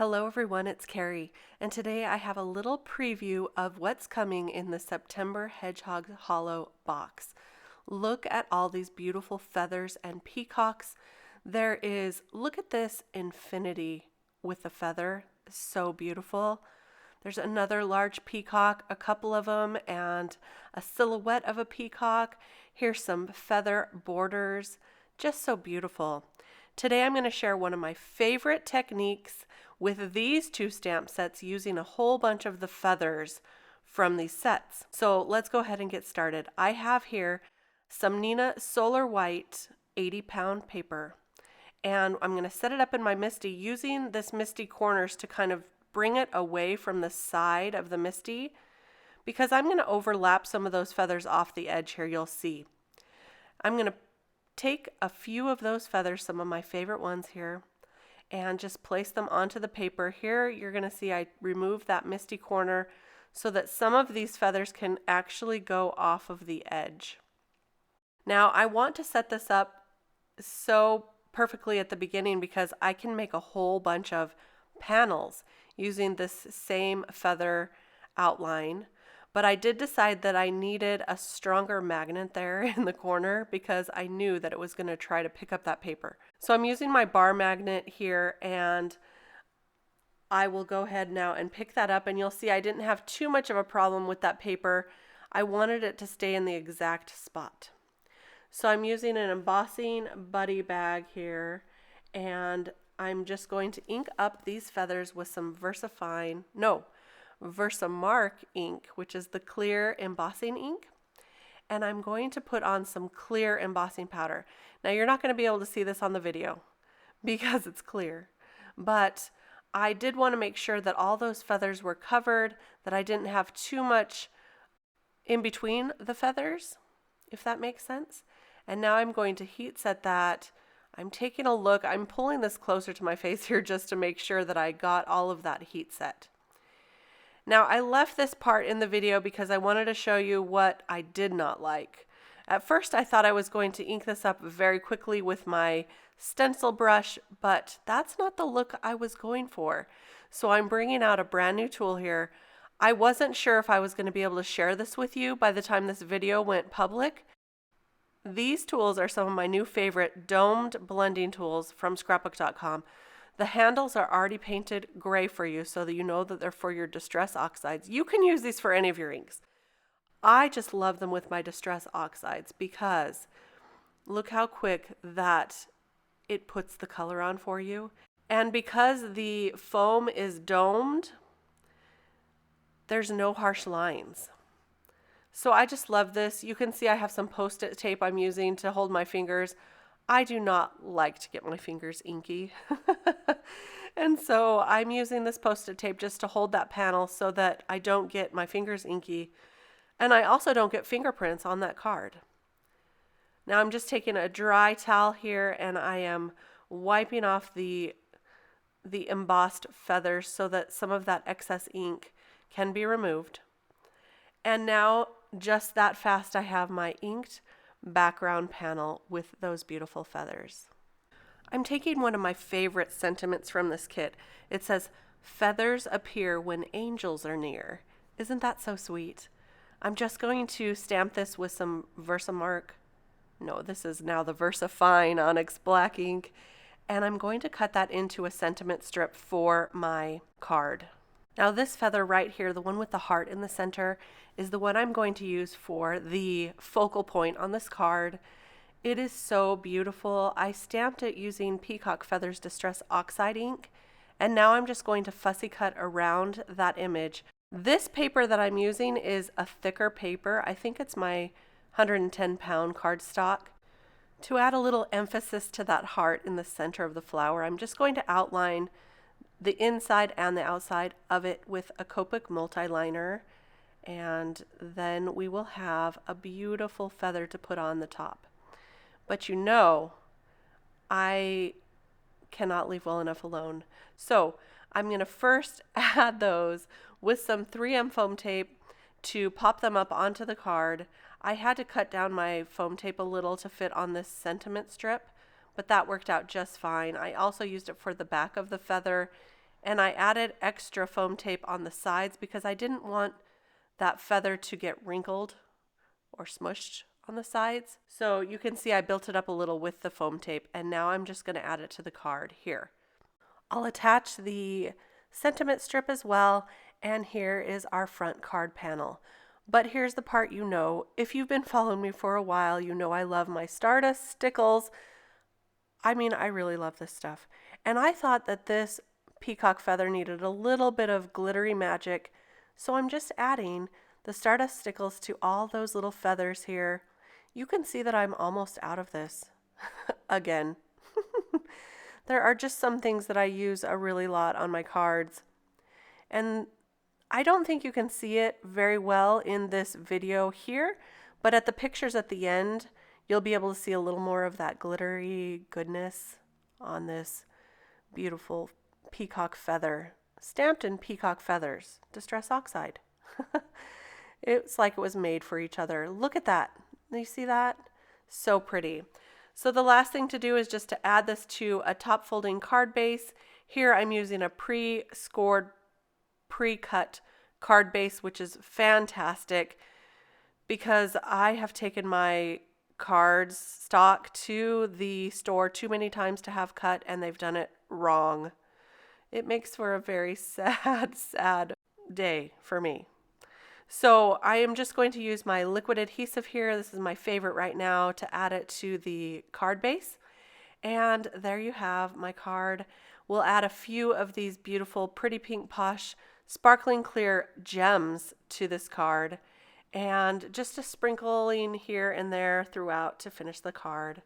Hello everyone, it's Kari, and today I have a little preview of what's coming in the September Hedgehog Hollow box. Look at all these beautiful feathers and peacocks. Look at this infinity with the feather, so beautiful. There's another large peacock, a couple of them, and a silhouette of a peacock. Here's some feather borders, just so beautiful. Today I'm going to share one of my favorite techniques with these two stamp sets using a whole bunch of the feathers from these sets. So let's go ahead and get started. I have here some Neenah Solar White 80-pound paper, and I'm going to set it up in my MISTI using this MISTI corners to kind of bring it away from the side of the MISTI, because I'm going to overlap some of those feathers off the edge here, you'll see. I'm going to take a few of those feathers, some of my favorite ones here, and just place them onto the paper. Here you're going to see I removed that MISTI corner so that some of these feathers can actually go off of the edge. Now I want to set this up so perfectly at the beginning because I can make a whole bunch of panels using this same feather outline. But I did decide that I needed a stronger magnet there in the corner because I knew that it was going to try to pick up that paper. So I'm using my bar magnet here, and I will go ahead now and pick that up, and you'll see I didn't have too much of a problem with that paper. I wanted it to stay in the exact spot. So I'm using an embossing buddy bag here, and I'm just going to ink up these feathers with some Versamark ink, which is the clear embossing ink, and I'm going to put on some clear embossing powder. Now you're not going to be able to see this on the video because it's clear, but I did want to make sure that all those feathers were covered, that I didn't have too much in between the feathers, if that makes sense. And now I'm going to heat set that. I'm taking a look, I'm pulling this closer to my face here just to make sure that I got all of that heat set. Now I left this part in the video because I wanted to show you what I did not like. At first I thought I was going to ink this up very quickly with my stencil brush, but that's not the look I was going for. So I'm bringing out a brand new tool here. I wasn't sure if I was going to be able to share this with you by the time this video went public. These tools are some of my new favorite domed blending tools from scrapbook.com. The handles are already painted gray for you so that you know that they're for your Distress Oxides. You can use these for any of your inks. I just love them with my Distress Oxides because look how quick that it puts the color on for you. And because the foam is domed, there's no harsh lines. So I just love this. You can see I have some Post-it tape I'm using to hold my fingers. I do not like to get my fingers inky. And so I'm using this Post-it tape just to hold that panel so that I don't get my fingers inky. And I also don't get fingerprints on that card. Now I'm just taking a dry towel here and I am wiping off the embossed feathers so that some of that excess ink can be removed. And now just that fast I have my inked background panel with those beautiful feathers. I'm taking one of my favorite sentiments from this kit. It says, "Feathers appear when angels are near." Isn't that so sweet? I'm just going to stamp this with some Versamark. No, this is now the VersaFine Onyx black ink. And I'm going to cut that into a sentiment strip for my card. Now this feather right here, the one with the heart in the center, is the one I'm going to use for the focal point on this card. It is so beautiful. I stamped it using Peacock Feathers Distress Oxide ink, and now I'm just going to fussy cut around that image. This paper that I'm using is a thicker paper. I think it's my 110-pound cardstock. To add a little emphasis to that heart in the center of the flower, I'm just going to outline the inside and the outside of it with a Copic multi-liner, and then we will have a beautiful feather to put on the top. But you know, I cannot leave well enough alone. So I'm going to first add those with some 3M foam tape to pop them up onto the card. I had to cut down my foam tape a little to fit on this sentiment strip, but that worked out just fine. I also used it for the back of the feather And I added extra foam tape on the sides because I didn't want that feather to get wrinkled or smushed on the sides. So you can see I built it up a little with the foam tape, and now I'm just going to add it to the card here. I'll attach the sentiment strip as well, and here is our front card panel. But here's the part you know. If you've been following me for a while, you know I love my Stardust stickles. I mean, I really love this stuff. And I thought that this peacock feather needed a little bit of glittery magic, so I'm just adding the Stardust stickles to all those little feathers here. You can see that I'm almost out of this. Again. There are just some things that I use a really lot on my cards. And I don't think you can see it very well in this video here, but at the pictures at the end, you'll be able to see a little more of that glittery goodness on this beautiful peacock feather, stamped in peacock feathers, Distress Oxide. It's like it was made for each other. Look at that. You see that? So pretty. So the last thing to do is just to add this to a top folding card base. Here I'm using a pre-scored, pre-cut card base, which is fantastic because I have taken my cards stock to the store too many times to have cut, and they've done it wrong. It makes for a very sad, sad day for me. So I am just going to use my liquid adhesive here. This is my favorite right now, to add it to the card base. And there you have my card. We'll add a few of these beautiful, pretty pink posh, sparkling clear gems to this card. And just a sprinkling here and there throughout to finish the card.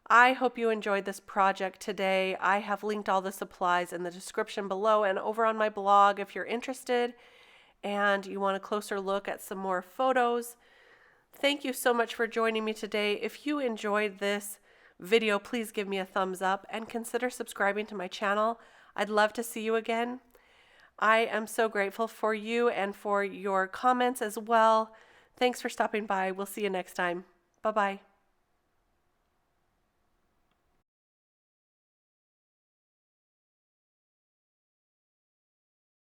I hope you enjoyed this project today. I have linked all the supplies in the description below and over on my blog if you're interested and you want a closer look at some more photos. Thank you so much for joining me today. If you enjoyed this video, please give me a thumbs up and consider subscribing to my channel. I'd love to see you again. I am so grateful for you and for your comments as well. Thanks for stopping by. We'll see you next time. Bye-bye.